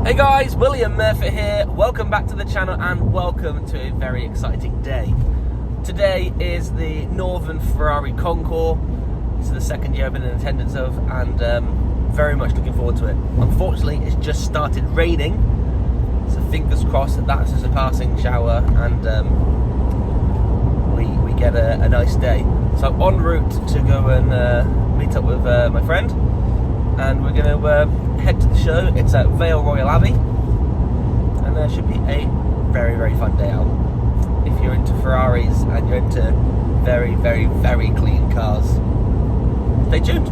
Hey guys, William Murphy here. Welcome back to the channel and welcome to a very exciting day. Today is the Northern Ferrari Concours. This is the second year I've been in attendance of and very much looking forward to it. Unfortunately, it's just started raining, so fingers crossed that that's just a passing shower and we get a nice day. So I'm en route to go and meet up with my friend, and we're going to head to the show. It's at Vale Abbey, and there should be a very, very fun day out. If you're into Ferraris and you're into very, very, very clean cars, stay tuned.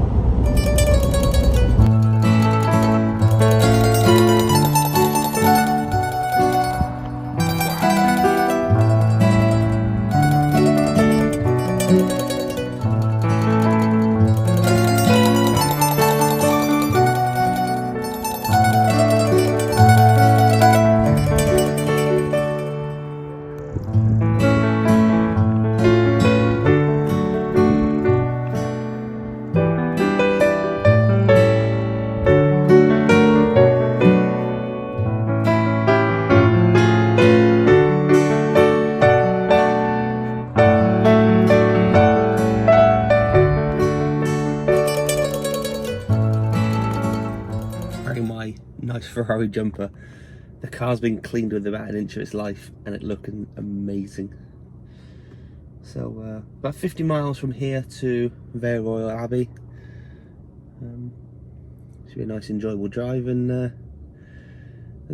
My nice Ferrari jumper. The car's been cleaned with about an inch of its life and it's looking amazing. So about 50 miles from here to Vale Abbey. Should be a nice enjoyable drive, and the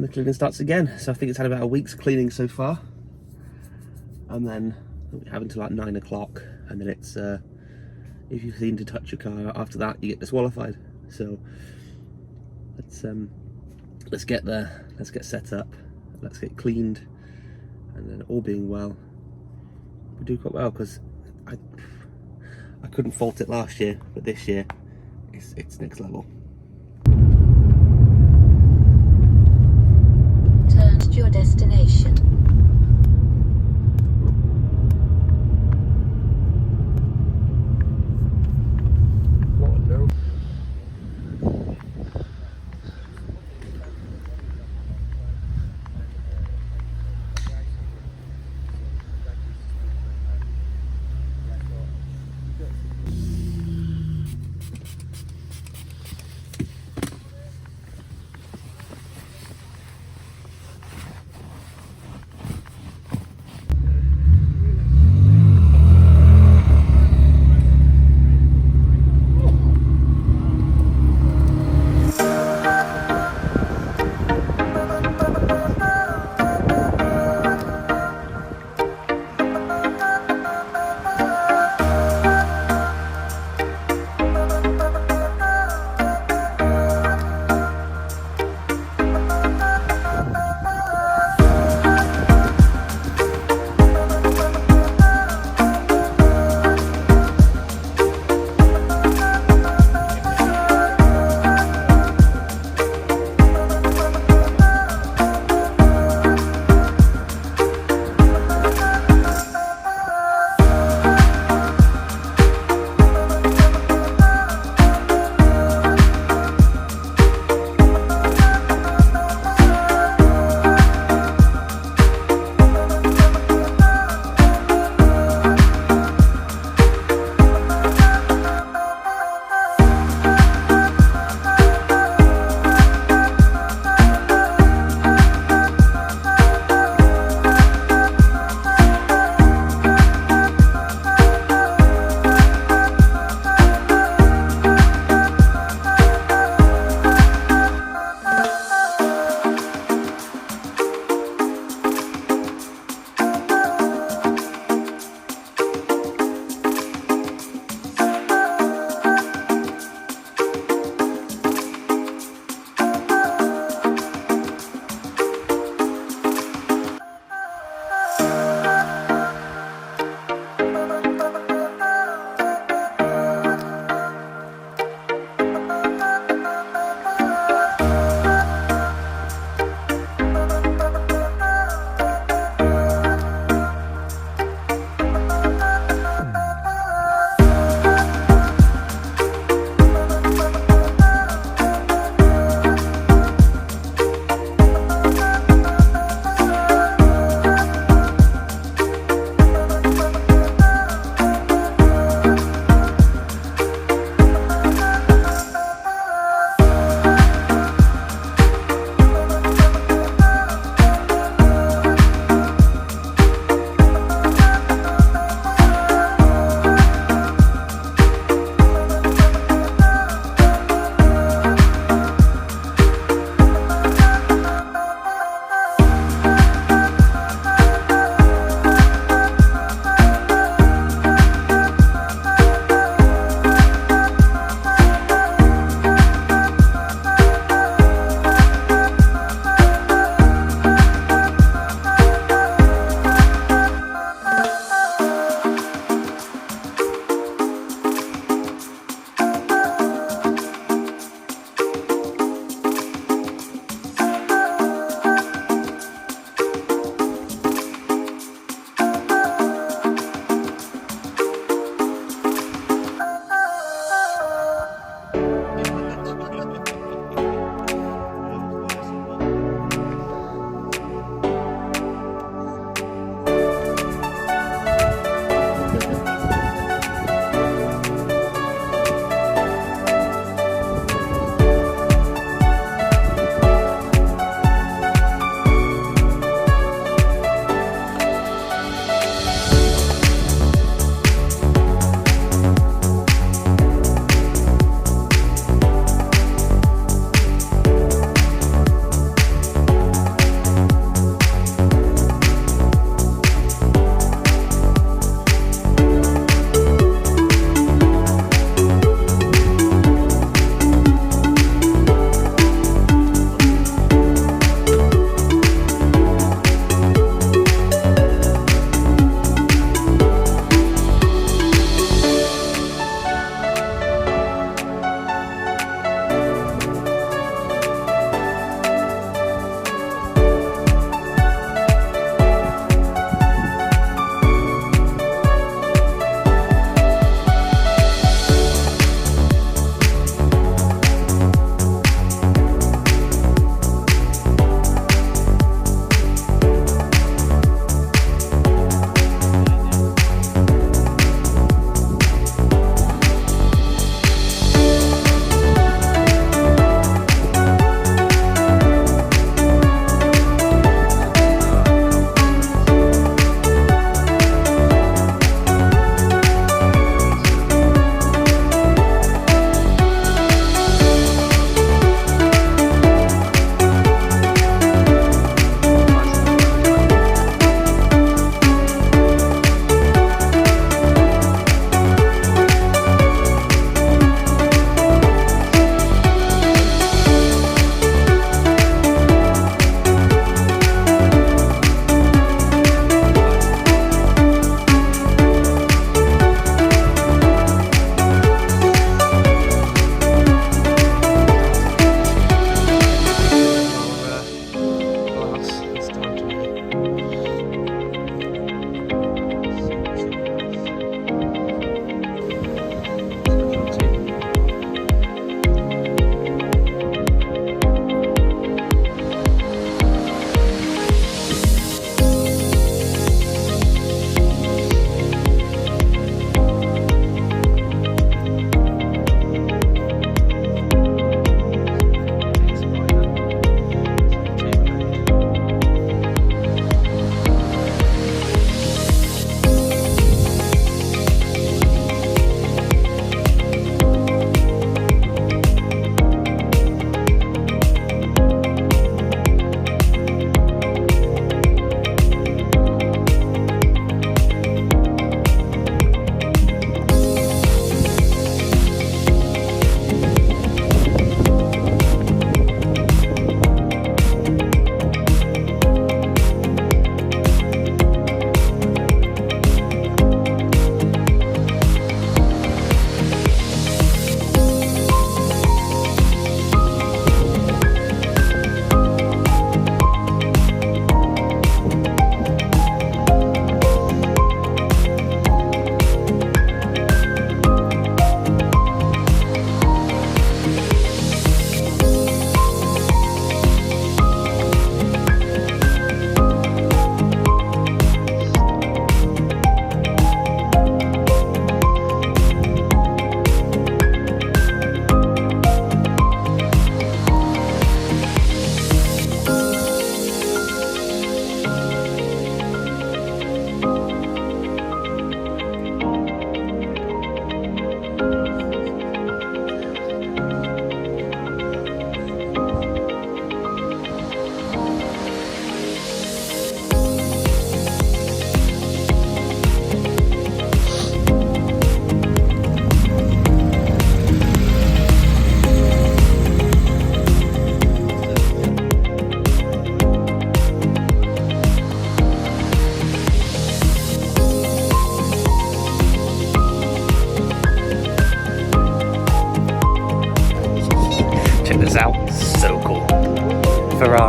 cleaning starts again. So I think it's had about a week's cleaning so far, and then we have until like 9 o'clock, and then it's if you seem to touch your car after that you get disqualified. So let's get there, let's get set up, let's get cleaned, and then all being well, we do quite well, because I couldn't fault it last year, but this year it's next level. Turn to your destination. What no?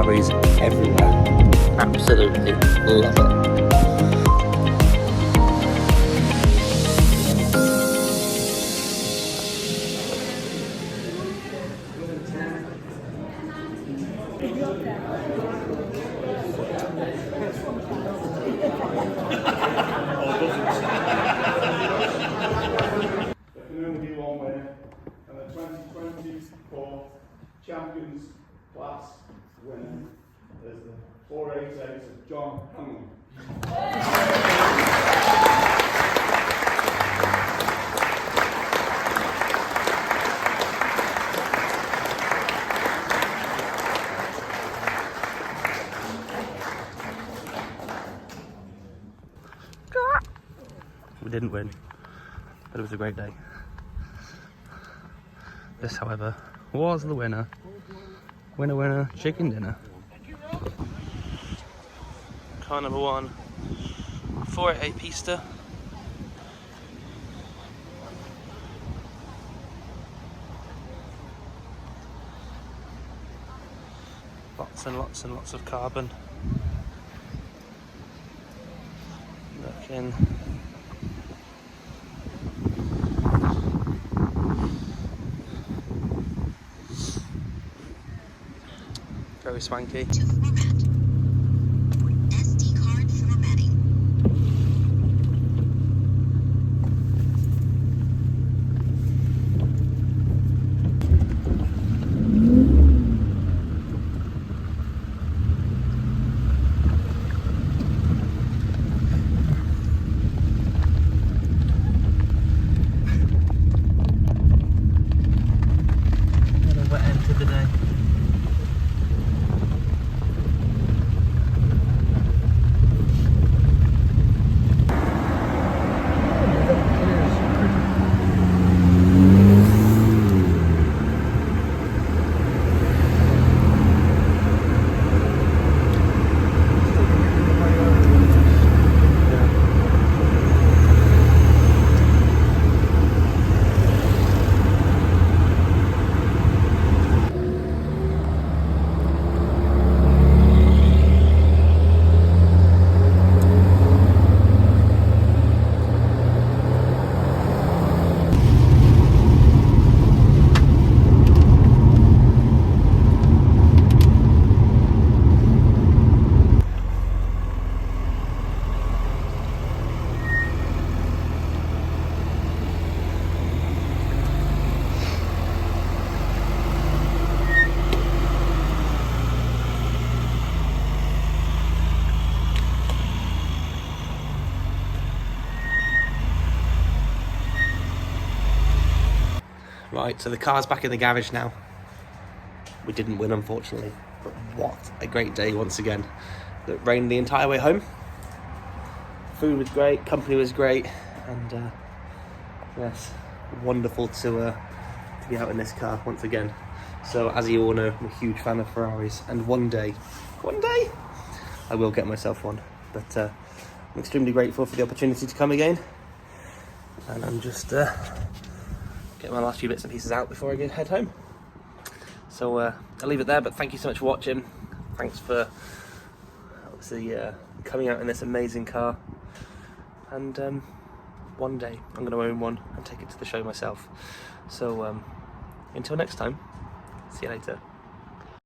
Ferraris everywhere. Absolutely love it. There can only be one winner, and the 2024 Champions Class winner is the 488 of John Hanlon. We didn't win, but it was a great day. This, however, was the winner. Winner, winner, chicken dinner. Car number 1, 488 Pista. Lots and lots and lots of carbon. Looking. Very swanky. To format. SD card formatting. What a wet end to the day. Right, so the car's back in the garage now. We didn't win, unfortunately, but what a great day once again. It rained the entire way home. Food was great, company was great, and yes, wonderful to be out in this car once again. So, as you all know, I'm a huge fan of Ferraris, and one day, I will get myself one. But I'm extremely grateful for the opportunity to come again, and I'm just get my last few bits and pieces out before I head home. So I'll leave it there, but thank you so much for watching. Thanks for obviously coming out in this amazing car. And one day I'm going to own one and take it to the show myself. So until next time, see you later.